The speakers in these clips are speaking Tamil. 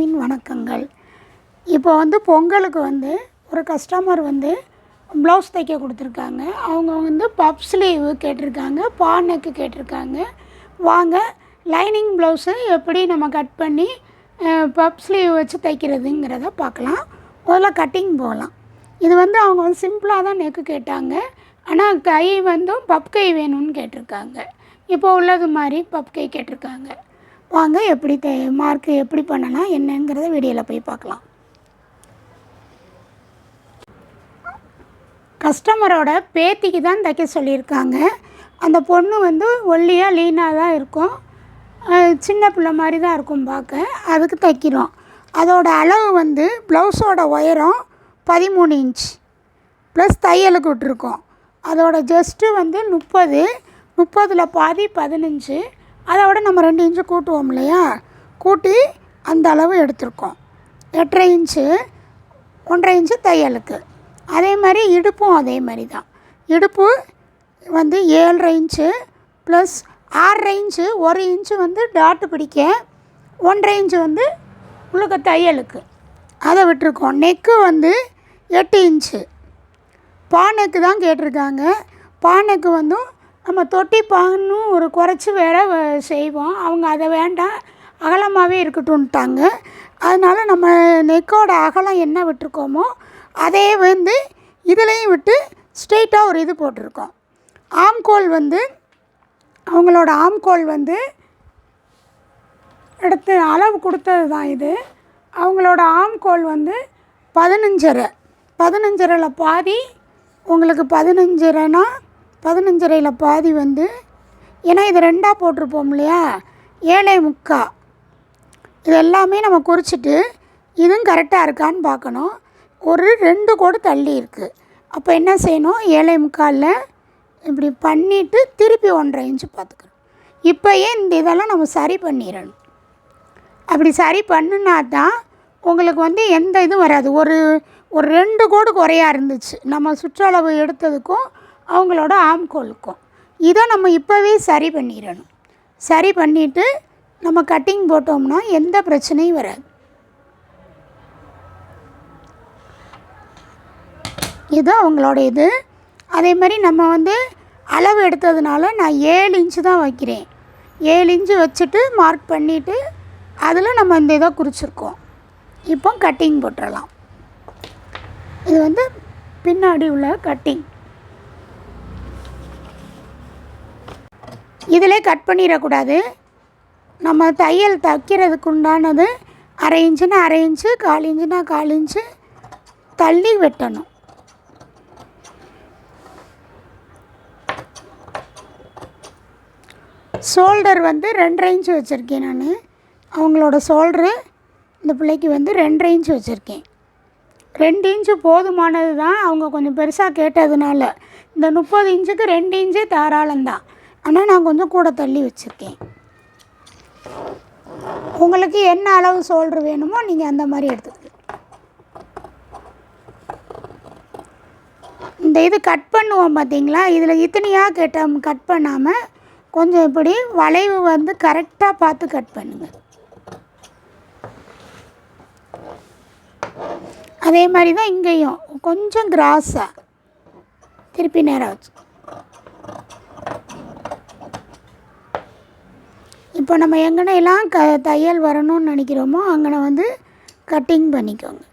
அனுவின் வணக்கங்கள். இப்போ பொங்கலுக்கு ஒரு கஸ்டமர் ப்ளவுஸ் தைக்க கொடுத்துருக்காங்க. அவங்க பப் ஸ்லீவ் கேட்டிருக்காங்க, பா நெக்கு கேட்டிருக்காங்க. வாங்க லைனிங் ப்ளவுஸை எப்படி நம்ம கட் பண்ணி பப் ஸ்லீவ் வச்சு தைக்கிறதுங்கிறத பார்க்கலாம். முதல்ல கட்டிங் போகலாம். இது அவங்க சிம்பிளாக தான் நெக்கு கேட்டாங்க. ஆனால் கை பப் கை வேணும்னு கேட்டிருக்காங்க. இப்போ உள்ளது மாதிரி பப் கை கேட்டிருக்காங்க. வாங்க எப்படி மார்க்கு எப்படி பண்ணலாம் என்னங்கிறத வீடியோவில் போய் பார்க்கலாம். கஸ்டமரோட பேத்திக்கு தான் தைக்க சொல்லியிருக்காங்க. அந்த பொண்ணு ஒல்லியாக லீனாக தான் இருக்கும், சின்ன பிள்ளை மாதிரி தான் இருக்கும் பார்க்க. அதுக்கு தைக்கிறோம். அதோட அளவு ப்ளவுஸோட உயரம் 13 இன்ச் ப்ளஸ் தையலுக்கு விட்டுருக்கோம். அதோட ஜஸ்ட்டு 30 பாதி 15. அதோட நம்ம 2 இன்ச்சு கூட்டுவோம் இல்லையா, கூட்டி அந்த அளவு எடுத்திருக்கோம். 8.5 இன்ச்சு 1.5 இன்ச்சு தையலுக்கு. அதே மாதிரி இடுப்பும் அதே மாதிரி தான். இடுப்பு 7.5 இன்ச்சு ப்ளஸ் 6.5 இன்ச்சு, 1 இன்ச்சு டாட்டு பிடிக்க, 1.5 இன்ச்சு உள்ளுக்க தையலுக்கு அதை விட்டுருக்கோம். Neck 8 inch. பா நெக்கு தான் கேட்டிருக்காங்க. பா நெக்கு நம்ம தொட்டி பான்னு ஒரு குறைச்சி வேற செய்வோம். அவங்க அதை வேண்டாம், அகலமாகவே இருக்கட்டும்ட்டாங்க. அதனால் நம்ம நெக்கோட அகலம் என்ன விட்டுருக்கோமோ அதே இதுலேயும் விட்டு ஸ்ட்ரெயிட்டாக ஒரு இது போட்டிருக்கோம். ஆம்கோல் அவங்களோட ஆம்கோல் எடுத்து அளவு கொடுத்தது தான் இது. அவங்களோட ஆம்கோல் 15.5. 15.5ல் பாதி உங்களுக்கு 15.5னா 15.5ல் பாதி ஏன்னா இது 2ஆக போட்டிருப்போம் இல்லையா, 7.75. இது எல்லாமே நம்ம குறிச்சிட்டு இதுவும் கரெக்டாக இருக்கான்னு பார்க்கணும். ஒரு 2 கோடு தள்ளி இருக்குது. அப்போ என்ன செய்யணும், 7.75ல் இப்படி பண்ணிவிட்டு திருப்பி 1.5 இன்ச்சு பார்த்துக்கணும். இப்போயே இந்த இதெல்லாம் நம்ம சரி பண்ணிடணும். அப்படி சரி பண்ணினா தான் உங்களுக்கு எந்த இதுவும் வராது. ஒரு 2 கோடு குறையா இருந்துச்சு நம்ம சுற்றளவு எடுத்ததுக்கும் அவங்களோட ஆம்கோலுக்கும். இதை நம்ம இப்போவே சரி பண்ணிடணும். சரி பண்ணிவிட்டு நம்ம கட்டிங் போட்டோம்னா எந்த பிரச்சனையும் வராது. இது அவங்களோட இது. அதே மாதிரி நம்ம அளவு எடுத்ததுனால நான் 7 இன்ச்சு தான் வைக்கிறேன். 7 இன்ச்சு வச்சுட்டு மார்க் பண்ணிவிட்டு அதில் நம்ம இந்த இதை குறிச்சிருக்கோம். இப்போ கட்டிங் போட்டுடலாம். இது பின்னாடி உள்ள கட்டிங். இதிலே கட் பண்ணிடக்கூடாது. நம்ம தையல் தைக்கிறதுக்கு உண்டானது 1/2 இன்ச்சுனா 1/2 இன்ச்சு, 1/4 இன்ச்சுனா 1/4 இன்ச்சு தள்ளி வெட்டணும். ஷோல்டர் 2.5 இன்ச்சு வச்சுருக்கேன் நான். அவங்களோட ஷோல்டரு இந்த பிள்ளைக்கு 2.5 இன்ச்சு வச்சுருக்கேன். 2 இன்ச்சு போதுமானது தான். அவங்க கொஞ்சம் பெருசாக கேட்டதுனால இந்த 30 இன்ச்சுக்கு 2 இன்ச்சே தாராளம்தான். ஆனால் நான் கொஞ்சம் கூட தள்ளி வச்சுருக்கேன். உங்களுக்கு என்ன அளவு ஷோல்டர் வேணுமோ நீங்கள் அந்த மாதிரி எடுத்துக்கலாம். இந்த இது கட் பண்ணுவோம் பார்த்தீங்களா, இதில் இத்தனையாக கட் பண்ணாமல் கொஞ்சம் இப்படி வளைவு கரெக்டாக பார்த்து கட் பண்ணுங்கள். அதே மாதிரி தான் இங்கேயும் கொஞ்சம் கிராஸாக திருப்பி நேராக வச்சு. இப்போ நம்ம எங்கனையெல்லாம் தையல் வரணும்னு நினைக்கிறோமோ அங்கே கட்டிங் பண்ணிக்கோங்க.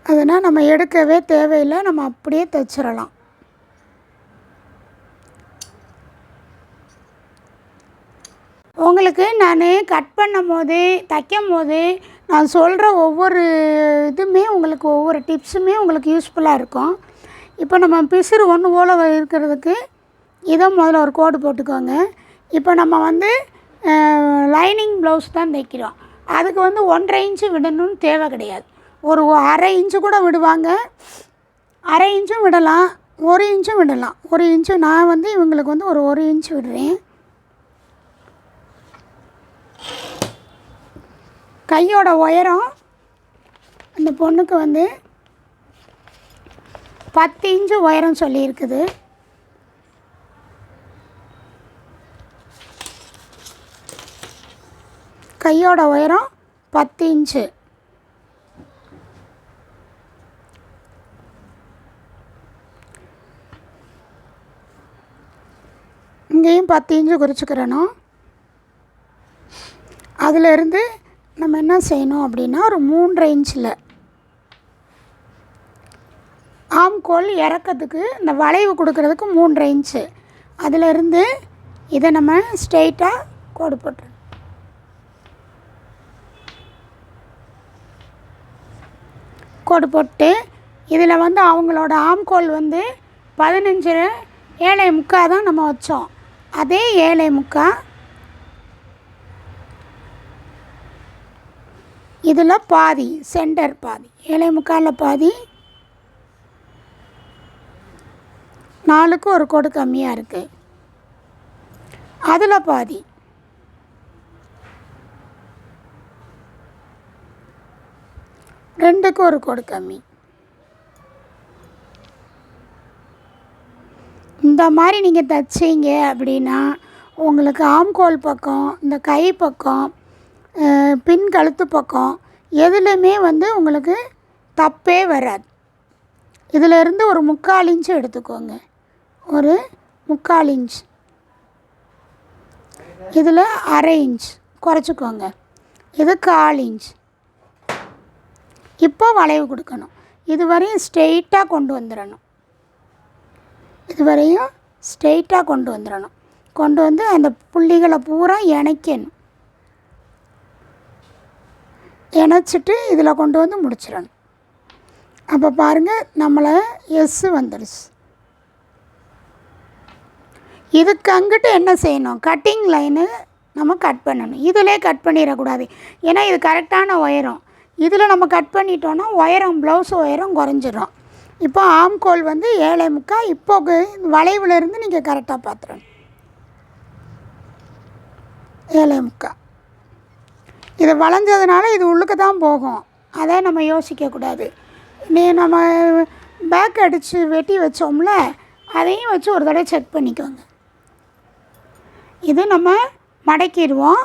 அதனால் நம்ம எடுக்கவே தேவையில்லை, நம்ம அப்படியே தைச்சிடலாம். உங்களுக்கு நான் கட் பண்ணும் போது தைக்கும் போது நான் சொல்கிற ஒவ்வொரு இதுவுமே உங்களுக்கு ஒவ்வொரு டிப்ஸுமே உங்களுக்கு யூஸ்ஃபுல்லாக இருக்கும். இப்போ நம்ம பிசுறு ஒன்று போல் இருக்கிறதுக்கு இதை முதல்ல ஒரு கோடு போட்டுக்கோங்க. இப்போ நம்ம லைனிங் ப்ளவுஸ் தான் தைக்கிறோம். அதுக்கு 1.5 இன்ச்சு விடணும்னு தேவை கிடையாது. ஒரு 1/2 இன்ச்சு கூட விடுவாங்க, 1/2 இன்ச்சும் விடலாம், 1 இன்ச்சும் விடலாம். 1 இன்ச்சு நான் இவங்களுக்கு ஒரு 1 இன்ச்சு விடுறேன். கையோட உயரம் அந்த பொண்ணுக்கு 10 இன்ச்சு உயரம் சொல்லியிருக்குது. கையோட உயரம் 10 இன்ச்சு. இங்கேயும் 10 இன்ச்சு குறிச்சுக்கிறணும். அதிலிருந்து நம்ம என்ன செய்யணும் அப்படின்னா ஒரு 3.5 இன்ச்சில் ஆம்கோல் இறக்கிறதுக்கு இந்த வளைவு கொடுக்கறதுக்கு 3.5 இன்ச்சு. அதிலிருந்து இதை நம்ம ஸ்ட்ரெயிட்டாக கோடு போட்டுருணும். கோடு போட்டு இதில் வந்து அவங்களோட ஆம்கோல் வந்து 15 7.75 தான் நம்ம வச்சோம். அதே 7.75 இதில் பாதி, சென்டர் பாதி, 7.75 பாதி, 4க்கு ஒரு கோடு கம்மியாக இருக்குது, அதில் பாதி, ரெண்டுக்கு ஒரு கோடு கம்மி. இந்த மாதிரி நீங்கள் தைச்சிங்க அப்படின்னா உங்களுக்கு ஆம்கோல் பக்கம், இந்த கை பக்கம், பின் கழுத்து பக்கம் எதுலேயுமே வந்து உங்களுக்கு தப்பே வராது. இதிலிருந்து ஒரு 3/4 இன்ச்சு எடுத்துக்கோங்க. ஒரு 3/4 இன்ச், இதில் 1/2 இன்ச் குறைச்சிக்கோங்க. இது 1/4 இன்ச். இப்போ வளைவு கொடுக்கணும். இதுவரையும் ஸ்ட்ரெயிட்டாக கொண்டு வந்துடணும். இதுவரையும் ஸ்ட்ரெயிட்டாக கொண்டு வந்துடணும். கொண்டு வந்து அந்த புள்ளிகளை பூரா இணைக்கணும். இணைச்சிட்டு இதில் கொண்டு வந்து முடிச்சிடணும். அப்போ பாருங்கள், நம்மளை எஸ் வந்துடுச்சு. இதுக்கு அங்கிட்டு என்ன செய்யணும்? கட்டிங் லைனு நம்ம கட் பண்ணணும். இதிலே கட் பண்ணிடக்கூடாது, ஏன்னா இது கரெக்டான உயரம். இதில் நம்ம கட் பண்ணிட்டோன்னா உயரம், ப்ளவுஸ் உயரம் குறைஞ்சிடும். இப்போ ஆம்கோல் வந்து 7.75. இப்போ வளைவுலேருந்து நீங்கள் கரெக்டாக பார்த்துடணும். 7.75 இது வளைஞ்சதுனால இது உள்ளுக்கு தான் போகும். அதை நம்ம யோசிக்கக்கூடாது. நம்ம பேக் அடித்து வெட்டி வச்சோம்ல, அதையும் வச்சு ஒரு தடவை செக் பண்ணிக்கோங்க. இது நம்ம மடக்கிடுவோம்.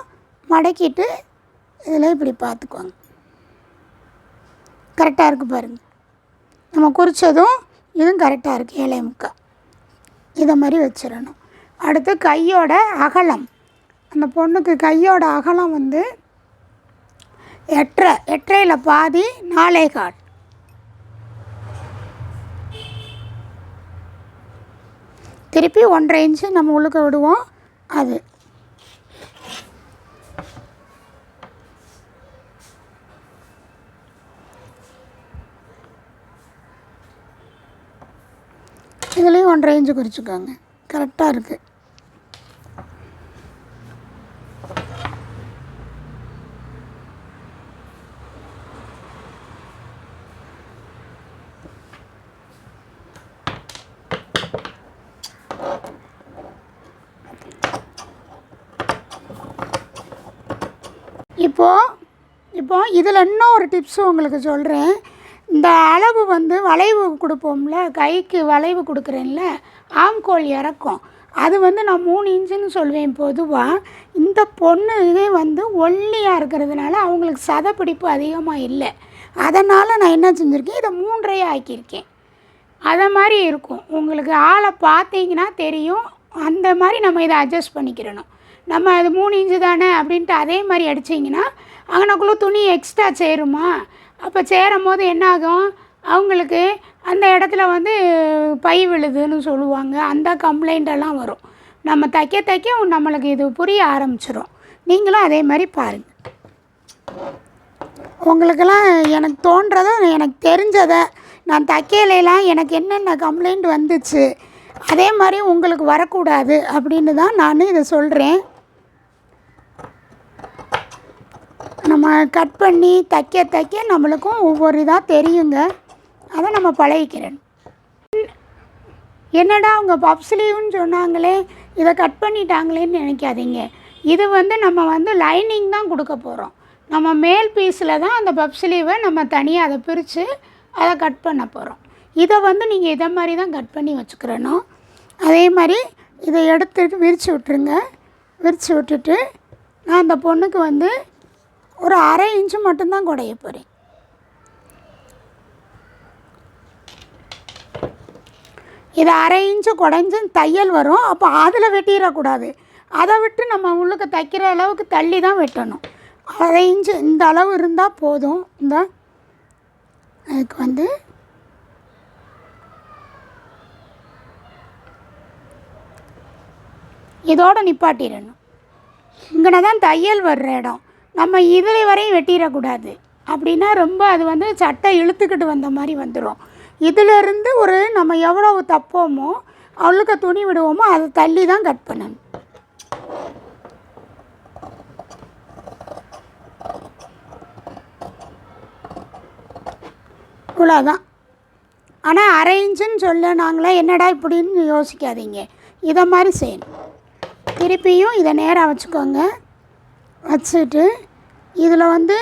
மடக்கிட்டு இதில் இப்படி பார்த்துக்கோங்க. கரெக்டாக இருக்குது பாருங்கள். நம்ம குறித்ததும் இதுவும் கரெக்டாக இருக்குது. 7.75 இதை மாதிரி வச்சிடணும். அடுத்து கையோட அகலம். அந்த பொண்ணுக்கு கையோட அகலம் வந்து 8.5. 8.5ல் பாதி 4.25. திருப்பி 1.5 இன்ச்சு நம்ம உள்ளுக்க விடுவோம். அது இதுலேயும் 1.5 இன்ச்சு குறிச்சிக்கோங்க. கரெக்டாக இருக்குது. இப்போ இதில் இன்னும் ஒரு டிப்ஸு உங்களுக்கு சொல்கிறேன். இந்த அளவு வந்து வளைவு கொடுப்போம்ல, கைக்கு வளைவு கொடுக்குறேன்ல, ஆம்கோல் இறக்கும். அது வந்து நான் 3 இன்ச்சுன்னு சொல்வேன் பொதுவாக. இந்த பொண்ணு இதே வந்து ஒல்லியாக இருக்கிறதுனால அவங்களுக்கு சதைப்பிடிப்பு அதிகமாக இல்லை. அதனால் நான் என்ன செஞ்சுருக்கேன், இதை 3.5 ஆக்கியிருக்கேன். அதை மாதிரி இருக்கும். உங்களுக்கு ஆளை பார்த்தீங்கன்னா தெரியும். அந்த மாதிரி நம்ம இதை அட்ஜஸ்ட் பண்ணிக்கிறணும். நம்ம அது 3 இன்ச்சு தானே அப்படின்ட்டு அதே மாதிரி அடிச்சிங்கன்னா அங்கனக்குள்ளே துணி எக்ஸ்ட்ரா சேருமா? அப்போ சேரும் போது என்ன ஆகும், அவங்களுக்கு அந்த இடத்துல வந்து பை விழுதுன்னு சொல்லுவாங்க. அந்த கம்ப்ளைண்ட்டெல்லாம் வரும். நம்ம தைக்க நம்மளுக்கு இது புரிய ஆரம்பிச்சிடும். நீங்களும் அதே மாதிரி பாருங்கள். உங்களுக்கெல்லாம் எனக்கு தோன்றதை, எனக்கு தெரிஞ்சதை, நான் தைக்கலையெல்லாம் எனக்கு என்னென்ன கம்ப்ளைண்ட் வந்துச்சு, அதே மாதிரி உங்களுக்கு வரக்கூடாது அப்படின்னு தான் நான் இதை சொல்கிறேன். நம்ம கட் பண்ணி தைக்க நம்மளுக்கும் ஒவ்வொரு இதாக தெரியுங்க. அதை நம்ம பழகிக்கிறேன். என்னடா அவங்க பப் ஸ்லீவ்னு சொன்னாங்களே, இதை கட் பண்ணிட்டாங்களேன்னு நினைக்காதீங்க. இது வந்து நம்ம வந்து லைனிங் தான் கொடுக்க போகிறோம். நம்ம மேல் பீஸில் தான் அந்த பப் ஸ்லீவை நம்ம தனியாக அதை பிரித்து அதை கட் பண்ண போகிறோம். இதை வந்து நீங்கள் இதை மாதிரி தான் கட் பண்ணி வச்சுக்கிறணும். அதே மாதிரி இதை எடுத்துட்டு விரித்து விட்டுருங்க. விரித்து விட்டுட்டு நான் அந்த பொண்ணுக்கு வந்து ஒரு அரை இன்ச்சு மட்டும்தான் குடைய போகிறேன். இது அரை இன்ச்சு குடைஞ்சி தையல் வரும். அப்போ அதில் வெட்டிடக்கூடாது. அதை விட்டு நம்ம உள்ளுக்கு தைக்கிற அளவுக்கு தள்ளி தான் வெட்டணும். அரை இன்ச்சு இந்த அளவு இருந்தால் போதும். இந்த அதுக்கு வந்து இதோடு நிப்பாட்டிடணும். இங்கே தான் தையல் வர்ற இடம். நம்ம இதில் வரையும் வெட்டிடக்கூடாது. அப்படின்னா ரொம்ப அது வந்து சட்டை இழுத்துக்கிட்டு வந்த மாதிரி வந்துடும். இதிலிருந்து ஒரு நம்ம எவ்வளவு தப்போமோ அவ்வளோக்கு துணி விடுவோமோ அதை தள்ளி தான் கட் பண்ணணும். இவ்வளோதான். ஆனால் அரை இன்ச்சுன்னு சொல்ல நாங்களே என்னடா இப்படின்னு யோசிக்காதீங்க. இதை மாதிரி செய்யணும். திருப்பியும் இதை நேராக வச்சுக்கோங்க. வச்சுட்டு இதில் வந்து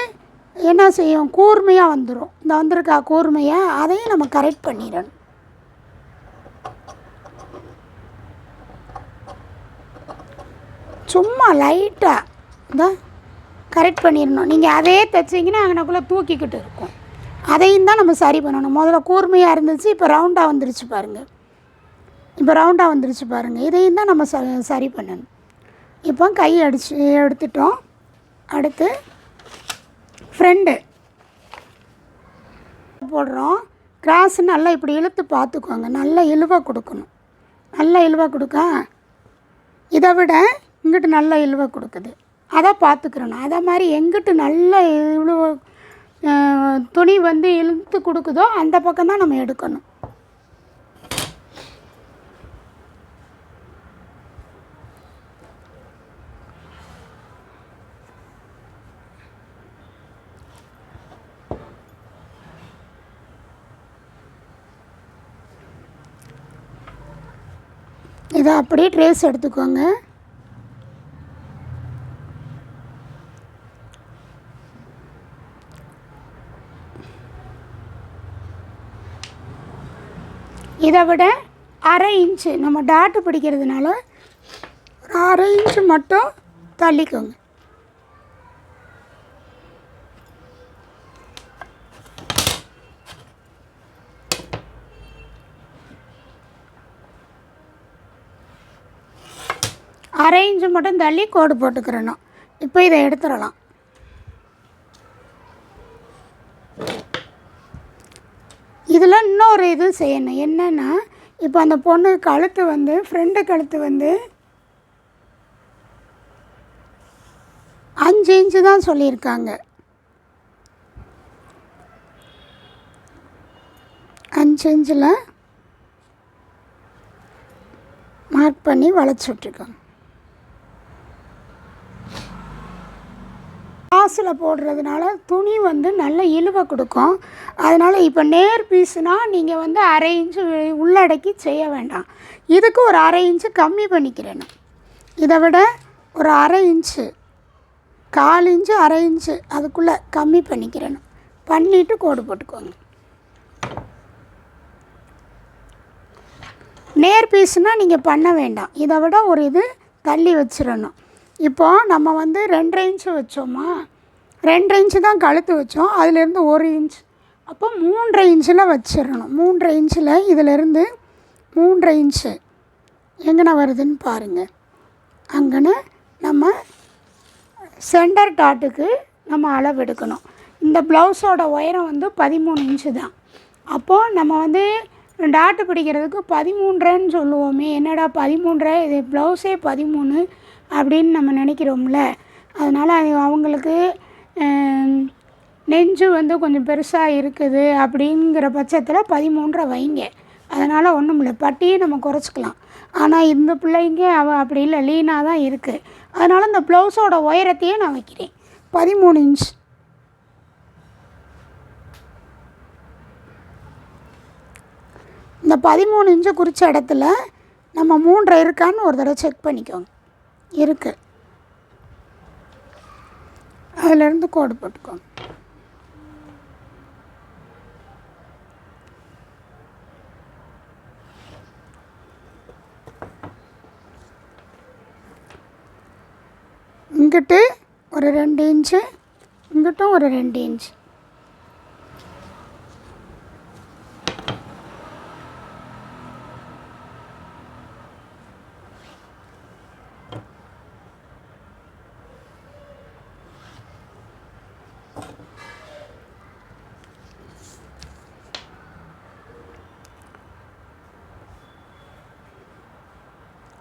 என்ன செய்யும், கூர்மையாக வந்துடும். இந்த வந்திருக்கா கூர்மையாக, அதையும் நம்ம கரெக்ட் பண்ணிடணும். சும்மா லைட்டாக இந்த கரெக்ட் பண்ணிடணும். நீங்கள் அதே தைச்சிங்கன்னா அங்கனக்குள்ளே தூக்கிக்கிட்டு இருக்கும். அதையும் தான் நம்ம சரி பண்ணணும். முதல்ல கூர்மையாக இருந்துச்சு, இப்போ ரவுண்டாக வந்துருச்சு பாருங்கள். இதையும் தான் நம்ம சரி பண்ணணும். இப்போ கை அடித்து எடுத்துட்டோம். அடுத்து ஃப்ரெண்டு போடுறோம். கிராஸ் நல்லா இப்படி இழுத்து பார்த்துக்கோங்க. நல்லா இழுவாக கொடுக்கணும். நல்லா இழுவாக கொடுக்க இதை விட இங்கிட்டு நல்லா இழுவாக கொடுக்குது. அதை பார்த்துக்கிறணும். அதை மாதிரி எங்கிட்டு நல்ல இழுவ துணி வந்து இழுத்து கொடுக்குதோ அந்த பக்கம் தான் நம்ம எடுக்கணும். இதை அப்படியே ட்ரேஸ் எடுத்துக்கோங்க. இதை விட அரை இன்ச்சு நம்ம டாட்டு பிடிக்கிறதுனால ஒரு அரை இன்ச்சு மட்டும் தள்ளிக்கோங்க. அரை இன்ச்சு மட்டும் தள்ளி கோடு போட்டுக்கிறணும். இப்போ இதை எடுத்துடலாம். இதில் இன்னொரு இது செய்யணும். என்னென்னா, இப்போ அந்த பொண்ணு கழுத்து வந்து ஃப்ரெண்டு கழுத்து வந்து 5 இன்ச்சு தான் சொல்லியிருக்காங்க. 5 இன்ச்சில் மார்க் பண்ணி வளைச்சி விட்டுருக்கோங்க. காசில் போடுறதுனால துணி வந்து நல்ல இழுவை கொடுக்கும். அதனால் இப்போ நேர் பீஸுனால் நீங்கள் வந்து அரை இன்ச்சு உள்ளடக்கி செய்ய வேண்டாம். இதுக்கு ஒரு அரை இன்ச்சு கம்மி பண்ணிக்கிறணும். இதை விட ஒரு அரை இன்ச்சு, 1/4 இன்ச்சு, அரை இன்ச்சு அதுக்குள்ளே கம்மி பண்ணிக்கிறணும். பண்ணிவிட்டு கோடு போட்டுக்கோங்க. நேர் பீஸுனால் நீங்கள் பண்ண வேண்டாம். இதை விட ஒரு இது தள்ளி வச்சிடணும். இப்போது நம்ம வந்து 2.5 இன்ச்சு வச்சோமா, 2.5 இன்ச்சு தான் கழுத்து வச்சோம். அதிலேருந்து 1 இன்ச், அப்போ 3.5 இன்ச்சில் வச்சிடணும். 3.5 இன்ச்சில் இதிலேருந்து 3.5 இன்ச்சு எங்கன வருதுன்னு பாருங்கள். அங்கன நம்ம சென்டர் டாட்டுக்கு நம்ம அளவு எடுக்கணும். இந்த ப்ளவுஸோட உயரம் வந்து 13 இன்ச்சு தான். அப்போது நம்ம வந்து டாட்டு பிடிக்கிறதுக்கு 13ன்னு சொல்லுவோமே, என்னடா 13, இது ப்ளவுஸே 13 அப்படின்னு நம்ம நினைக்கிறோம்ல. அதனால் அது அவங்களுக்கு நெஞ்சு வந்து கொஞ்சம் பெருசாக இருக்குது அப்படிங்கிற பட்சத்தில் 13 வைங்க. அதனால் ஒன்றும் இல்லை, பட்டியே நம்ம குறைச்சிக்கலாம். ஆனால் இந்த பிள்ளைங்க அப்படி இல்லை, லீனாக தான் இருக்குது. அதனால் இந்த ப்ளவுஸோட உயரத்தையே நான் வைக்கிறேன் 13 இன்ச். இந்த 13 இன்ச்சு குறித்த இடத்துல நம்ம 3.5 இருக்கான்னு ஒரு தடவை செக் பண்ணிக்கோங்க. இருக்குது, அதிலேருந்து கோடு போட்டுக்கோங்க. இங்கிட்டு ஒரு 2 இன்ச்சு, இங்கிட்டும் ஒரு 2 இன்ச்.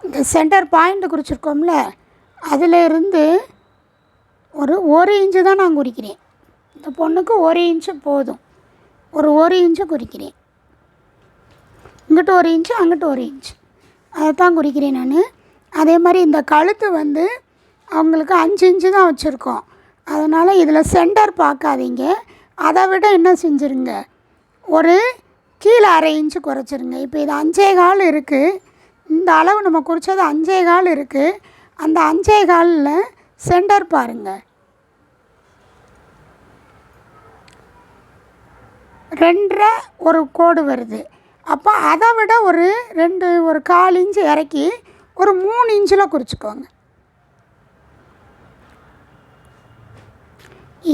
இந்த சென்டர் பாயிண்ட் குறிச்சிருக்கோம்ல, அதில் இருந்து ஒரு இன்ச்சு தான் நான் குறிக்கிறேன். இந்த பொண்ணுக்கு 1 இன்ச்சு போதும். 1 இன்ச்சு குறிக்கிறேன். இங்கிட்டு 1 இன்ச்சு, அங்கிட்டு 1 இன்ச்சு, அதை தான் குறிக்கிறேன் நான். அதே மாதிரி இந்த கழுத்து வந்து அவங்களுக்கு 5 இன்ச்சு தான் வச்சுருக்கோம். அதனால் இதில் சென்டர் பார்க்காதீங்க. அதை விட என்ன செஞ்சுருங்க, ஒரு கீழே 1/2 இன்ச்சு குறைச்சிருங்க. இப்போ இது 5.25 இருக்குது. இந்த அளவு நம்ம குறித்தது 5.25 இருக்குது. அந்த 5.25 சென்டர் பாருங்கள், 2 ஒரு கோடு வருது. அப்போ அதை விட ஒரு 1/4 இன்ச்சு இறக்கி ஒரு 3 இன்ச்சில் குறிச்சிக்கோங்க.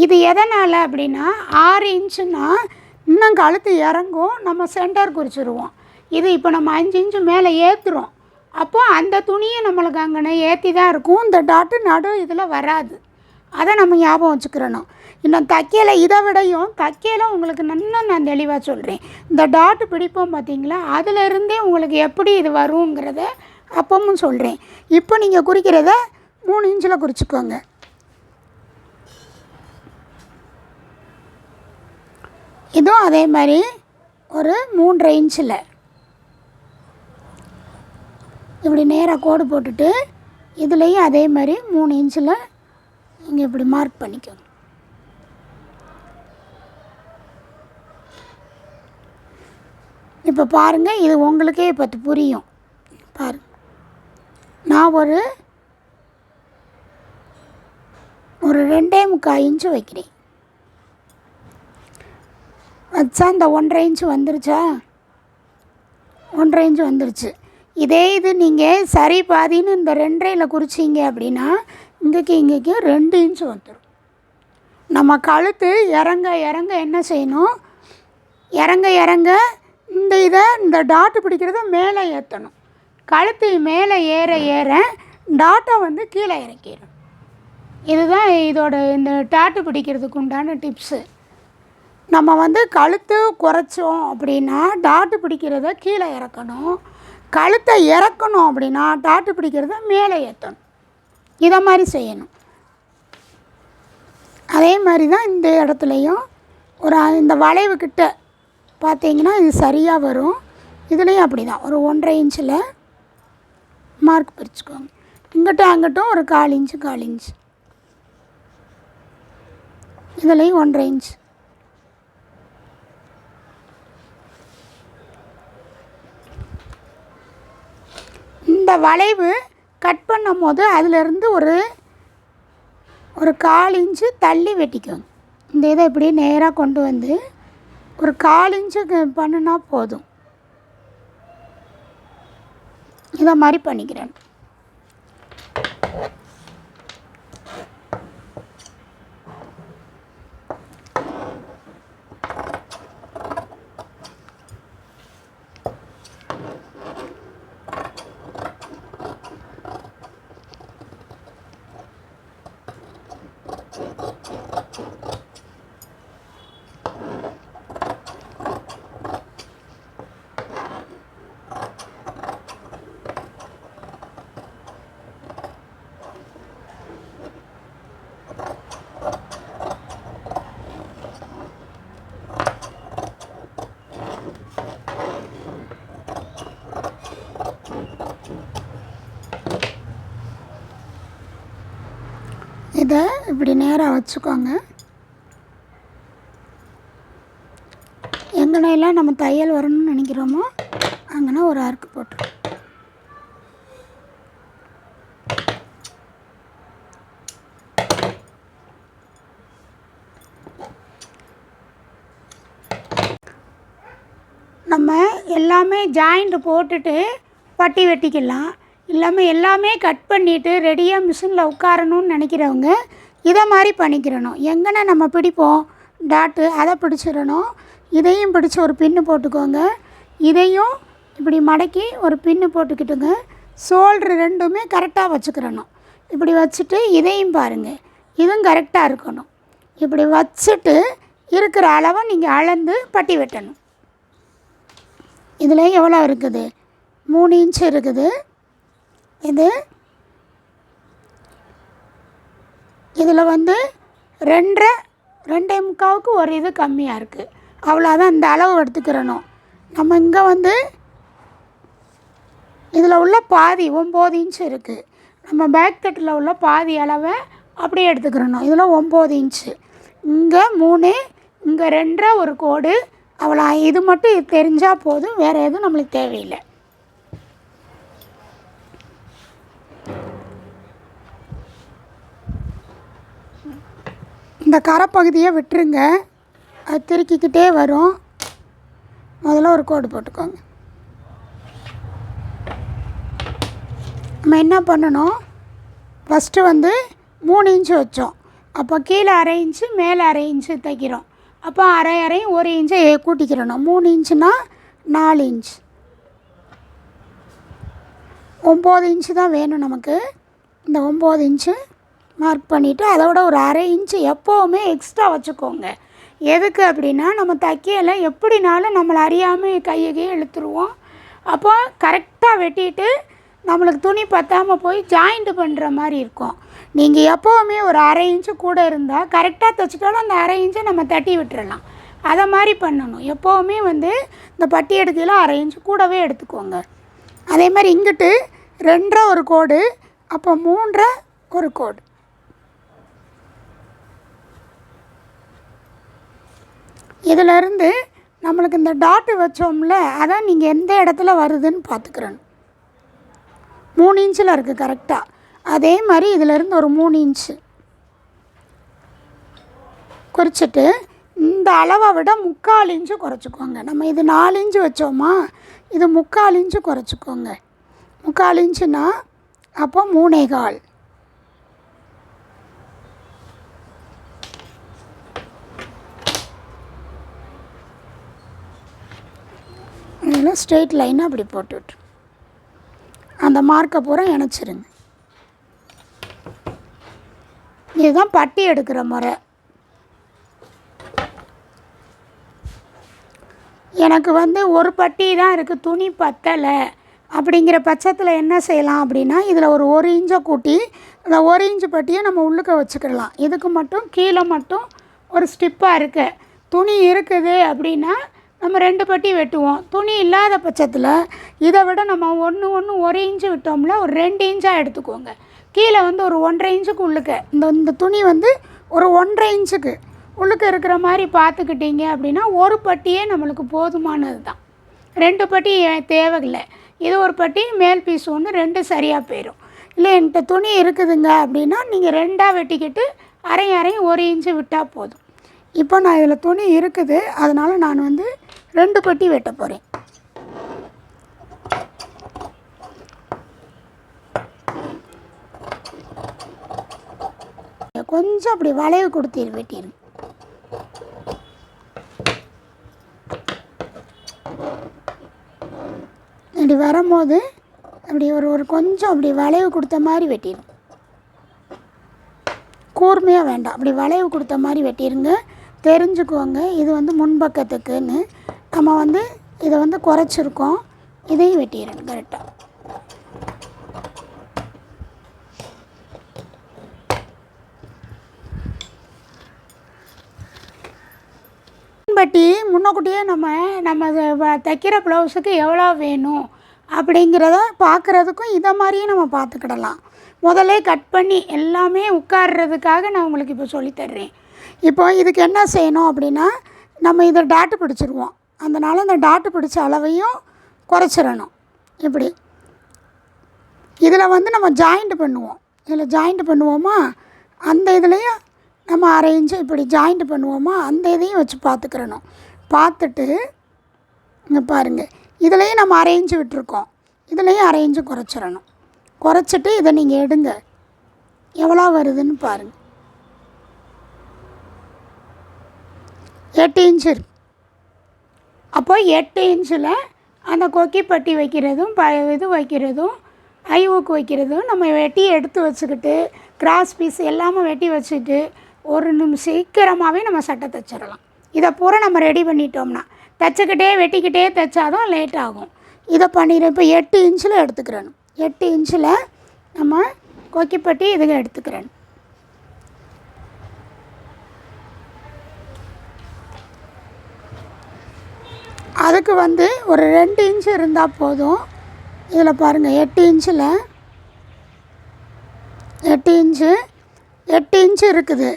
இது எதனால் அப்படின்னா 6 இன்ச்சுன்னா இன்னும் கழுத்து இறங்கும், நம்ம சென்டர் குறிச்சிடுவோம். இது இப்போ நம்ம 5 இன்ச்சு மேலே ஏற்றுறோம். அப்போது அந்த துணியை நம்மளுக்கு அங்கே ஏற்றி தான் இருக்கும். இந்த டாட்டு நடு இதில் வராது. அதை நம்ம ஞாபகம் வச்சுக்கிறணும். இன்னும் தைக்கையில் இதை விடையும் தைக்கையில் உங்களுக்கு நான் தெளிவாக சொல்கிறேன். இந்த டாட்டு பிடிப்போம் பார்த்திங்களா, அதிலிருந்தே உங்களுக்கு எப்படி இது வருங்கிறத அப்பவும் சொல்கிறேன். இப்போ நீங்கள் குறிக்கிறத 3 இன்ச்சில் குறிச்சிக்கோங்க. இதுவும் அதே மாதிரி ஒரு 3.5 இன்ச்சில் இப்படி நேராக கோடு போட்டுட்டு, இதுலேயும் அதே மாதிரி 3 இன்ச்சில் இங்கே இப்படி மார்க் பண்ணிக்கோங்க. இப்போ பாருங்கள், இது உங்களுக்கே இப்போ புரியும். பாருங்கள், நான் ஒரு 2.25 இன்ச்சு வைக்கிறேன். வச்சா இந்த 1.5 இன்ச்சு வந்துருச்சா? 1.5 இன்ச்சு வந்துருச்சு. இதே இது நீங்கள் சரி பாதின்னு இந்த 2.5 குறிச்சிங்க அப்படின்னா இங்கேக்கு 2 இன்ச்சு வந்துடும். நம்ம கழுத்து இறங்க இறங்க என்ன செய்யணும், இறங்க இந்த டாட்டு பிடிக்கிறத மேலே ஏற்றணும். கழுத்து மேலே ஏற டாட்டை வந்து கீழே இறக்கிடும். இதுதான் இதோட இந்த டாட்டு பிடிக்கிறதுக்கு உண்டான டிப்ஸு. நம்ம வந்து கழுத்து குறைச்சோம் அப்படின்னா டாட்டு பிடிக்கிறத கீழே இறக்கணும். கழுத்தை இறக்கணும் அப்படின்னா டாட்டு பிடிக்கிறத மேலே ஏற்றணும். இதை மாதிரி செய்யணும். அதே மாதிரி தான் இந்த இடத்துலையும் இந்த வளைவுக்கிட்ட பார்த்தீங்கன்னா இது சரியாக வரும். இதுலேயும் அப்படி தான் ஒரு 1.5 இன்ச்சில் மார்க் பிரிச்சுக்கோங்க. இங்கிட்டும் அங்கிட்டும் ஒரு 1/4 இன்ச்சு, இதுலேயும் 1.5 இன்ச்சு. இந்த வளைவு கட் பண்ணும் போது அதிலிருந்து ஒரு 1/4 இன்ச்சு தள்ளி வெட்டிக்கோங்க. இந்த இதை இப்படி நேராக கொண்டு வந்து ஒரு 1/4 இன்ச்சு பண்ணுனா போதும். இதை மாதிரி பண்ணிக்கிறேன். இதை இப்படி நேராக வச்சுக்கோங்க. எங்கனையெல்லாம் நம்ம தையல் வரணும்னு நினைக்கிறோமோ அங்கன்னா ஒரு ஆர்க்கு போட்டுரும். நம்ம எல்லாமே ஜாயிண்ட் போட்டுட்டு பட்டி வெட்டிக்கலாம். இல்லாமல் எல்லாமே கட் பண்ணிவிட்டு ரெடியாக மிஷினில் உட்காரணும்னு நினைக்கிறவங்க இதை மாதிரி பண்ணிக்கிறணும். எங்கன்னா நம்ம பிடிப்போம் டாட்டு அதை பிடிச்சிடணும். இதையும் பிடிச்சி ஒரு பின்னு போட்டுக்கோங்க. இதையும் இப்படி மடக்கி ஒரு பின்னு போட்டுக்கிட்டுங்க. ஷோல்ட்ரு ரெண்டுமே கரெக்டாக வச்சுக்கிறணும். இப்படி வச்சுட்டு இதையும் பாருங்கள், இதுவும் கரெக்டாக இருக்கணும். இப்படி வச்சுட்டு இருக்கிற அளவை நீங்கள் அளந்து பட்டி வெட்டணும். இதில் எவ்வளோ இருக்குது? 3 இன்ச்சு இருக்குது. இது இதில் வந்து 2.25க்கு ஒரு இது கம்மியாக இருக்குது. அவ்வளோதான், இந்த அளவு எடுத்துக்கிறணும். நம்ம இங்கே வந்து இதில் உள்ள பாதி 9 இன்ச்சு இருக்குது. நம்ம பேக் தட்டில் உள்ள பாதி அளவை அப்படியே எடுத்துக்கிறணும். இதில் 9 இன்ச்சு, இங்கே 3, இங்கே 2 ஒரு கோடு. அவ்வளோ, இது மட்டும் தெரிஞ்சால் போதும், வேறு எதுவும் நம்மளுக்கு தேவையில்லை. இந்த கரைப்பகுதியை விட்டுருங்க, அது திருக்கிக்கிட்டே வரும். முதல்ல ஒரு கோடு போட்டுக்கோங்க. நம்ம என்ன பண்ணணும், ஃபஸ்ட்டு வந்து 3 இன்ச்சு வச்சோம். அப்போ கீழே 1/2 இன்ச்சு, மேலே 1/2 இன்ச்சு தைக்கிறோம். அப்போ 1/2 1 இன்ச்சை கூட்டிக்கிறணும். 3 இன்ச்சுனா 4 இன்ச். 9 இன்ச்சு தான் வேணும் நமக்கு. இந்த 9 இன்ச்சு மார்க் பண்ணிவிட்டு அதோட ஒரு 1/2 இன்ச்சு எப்போவுமே எக்ஸ்ட்ரா வச்சுக்கோங்க. எதுக்கு அப்படின்னா, நம்ம தைக்கையில் எப்படினாலும் நம்மளை அறியாமல் கையை இழுத்துருவோம். அப்போ கரெக்டாக வெட்டிட்டு நம்மளுக்கு துணி பற்றாமல் போய் ஜாயிண்ட் பண்ணுற மாதிரி இருக்கும். நீங்கள் எப்போவுமே ஒரு 1/2 இன்ச்சு கூட இருந்தால் கரெக்டாக தைச்சிட்டாலும் அந்த 1/2 இன்ச்சை நம்ம தட்டி விட்டுறலாம். அதை மாதிரி பண்ணணும். எப்போவுமே வந்து இந்த பட்டி எடுக்கையில் 1/2 இன்ச்சு கூடவே எடுத்துக்கோங்க. அதே மாதிரி இங்கிட்டு 2 ஒரு கோடு, அப்போ 3 ஒரு கோடு. இதிலேருந்து நம்மளுக்கு இந்த டாட்டு வச்சோம்ல, அதான் நீங்கள் எந்த இடத்துல வருதுன்னு பார்த்துக்கிறணும். 3 இன்ச்சில் இருக்குது கரெக்டாக. அதே மாதிரி இதிலேருந்து ஒரு 3 இன்ச்சு குறிச்சிட்டு இந்த அளவை விட 3/4 இன்ச்சு குறைச்சிக்கோங்க. நம்ம இது 4 இன்ச்சு வச்சோமா, இது 3/4 இன்ச்சு குறைச்சிக்கோங்க. 3/4 இன்ச்சுனா அப்போ 3.25. இதில் ஸ்ட்ரெயிட் லைனாக அப்படி போட்டுவிட்டு அந்த மார்க்கை பூரா இணைச்சிருங்க. இதுதான் பட்டி எடுக்கிற முறை. எனக்கு வந்து ஒரு பட்டி தான் இருக்குது, துணி பத்தலை அப்படிங்கிற பட்சத்தில் என்ன செய்யலாம் அப்படின்னா, இதில் ஒரு 1 இன்ச்சை கூட்டி அந்த 1 இன்ச்சு பட்டியை நம்ம உள்ளுக்க வச்சுக்கிடலாம். இதுக்கு மட்டும் கீழே மட்டும் ஒரு ஸ்டிப்பாக இருக்குது. துணி இருக்குது அப்படின்னா நம்ம 2 பட்டி வெட்டுவோம். துணி இல்லாத பட்சத்தில் இதை விட நம்ம 1 இன்ச்சு விட்டோம்ல, ஒரு 2 இன்ச்சாக எடுத்துக்கோங்க. கீழே வந்து ஒரு 1.5 இன்ச்சுக்கு உள்ளுக்க இந்த துணி வந்து ஒரு 1.5 இன்ச்சுக்கு உள்ளுக்க இருக்கிற மாதிரி பார்த்துக்கிட்டீங்க அப்படின்னா ஒரு பட்டியே நம்மளுக்கு போதுமானது தான். 2 பட்டி தேவையில்லை. இது ஒரு பட்டி, மேல் பீஸ் ஒன்று, 2 சரியாக போயிடும். இல்லை என்கிட்ட துணி இருக்குதுங்க அப்படின்னா நீங்கள் 2ஆக வெட்டிக்கிட்டு 1/2 1 இன்ச்சு விட்டால் போதும். இப்போ நான் இதில் துணி இருக்குது, அதனால் நான் வந்து 2 பட்டி வெட்ட போகிறேன். கொஞ்சம் அப்படி வளைவு கொடுத்து வெட்டிடுங்க. இப்படி வரும்போது அப்படி ஒரு கொஞ்சம் அப்படி வளைவு கொடுத்த மாதிரி வெட்டிடும். கூர்மையாக வேண்டாம், அப்படி வளைவு கொடுத்த மாதிரி வெட்டிடுங்க. தெரிஞ்சுக்கோங்க, இது வந்து முன்பக்கத்துக்குன்னு. நம்ம வந்து இதை வந்து குறைச்சிருக்கோம். இதையும் வெட்டிடணும் கரெக்டாக. பட்டி முன்னக்கூட்டியே நம்ம தைக்கிற ப்ளவுஸுக்கு எவ்வளோ வேணும் அப்படிங்கிறத பார்க்குறதுக்கும் இதை மாதிரியே நம்ம பார்த்துக்கிடலாம். முதல்ல கட் பண்ணி எல்லாமே உட்கார்றதுக்காக நான் உங்களுக்கு இப்போ சொல்லித்தர்றேன். இப்போ இதுக்கு என்ன செய்யணும் அப்படின்னா, நம்ம இதை டாட்டு பிடிச்சிருவோம். அதனால் இந்த டாட்டு பிடிச்ச அளவையும் குறைச்சிடணும். இப்படி இதில் வந்து நம்ம ஜாயிண்ட் பண்ணுவோம். இதில் ஜாயிண்ட் பண்ணுவோமா, அந்த இதுலேயும் நம்ம 1/2 இன்ச்சு இப்படி ஜாயிண்ட் பண்ணுவோமா, அந்த இதையும் வச்சு பார்த்துக்கிறணும். பார்த்துட்டு இங்கே பாருங்கள், இதுலேயும் நம்ம 1/2 இன்ச்சு விட்டுருக்கோம், இதுலேயும் 1/2 இன்ச்சு குறைச்சிடணும். குறைச்சிட்டு இதை நீங்கள் எடுங்க, எவ்வளோ வருதுன்னு பாருங்கள். 8 இன்ச்சு இருக்கு. அப்போ 8 இன்ச்சில் அந்த கொக்கி பட்டி வைக்கிறதும் இது வைக்கிறதும் ஐவுக்கு வைக்கிறதும் நம்ம வெட்டி எடுத்து வச்சுக்கிட்டு கிராஸ் பீஸ் எல்லாமே வெட்டி வச்சுட்டு ஒரு நிமிஷம் சீக்கிரமாகவே நம்ம சட்டை தைச்சிடலாம். இதை பூரா நம்ம ரெடி பண்ணிட்டோம்னா தைச்சிக்கிட்டே வெட்டிக்கிட்டே தைச்சாதான் லேட் ஆகும். இதை பண்ணிடுறேன். இப்போ 8 இன்ச்சில் எடுத்துக்கிறேன். 8 இன்ச்சில் நம்ம கொக்கிப்பட்டி இதுக்கு எடுத்துக்கிறேன். அதுக்கு ஒரு 2 இன்ச்சு இருந்தால் போதும். இதில் பாருங்கள் 8 இன்ச்சில் 8 இன்ச்சு இருக்குது.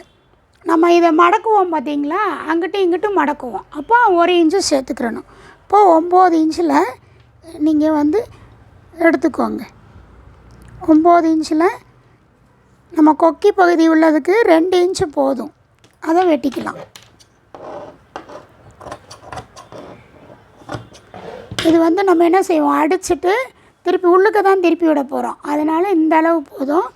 நம்ம இதை மடக்குவோம் பார்த்திங்களா, அங்கிட்டு இங்கிட்டு மடக்குவோம். அப்போ 1 இன்ச்சு சேர்த்துக்கிறணும். இப்போது 9 இன்ச்சில் நீங்கள் எடுத்துக்கோங்க. 9 இன்ச்சில் நம்ம கொக்கி பகுதி உள்ளதுக்கு 2 இன்ச்சு போதும். அதை வெட்டிக்கலாம். இது நம்ம என்ன செய்வோம், அடிச்சுட்டு திருப்பி உள்ளுக்கு தான் திருப்பி விட போகிறோம். அதனால் இந்த அளவு போதும்.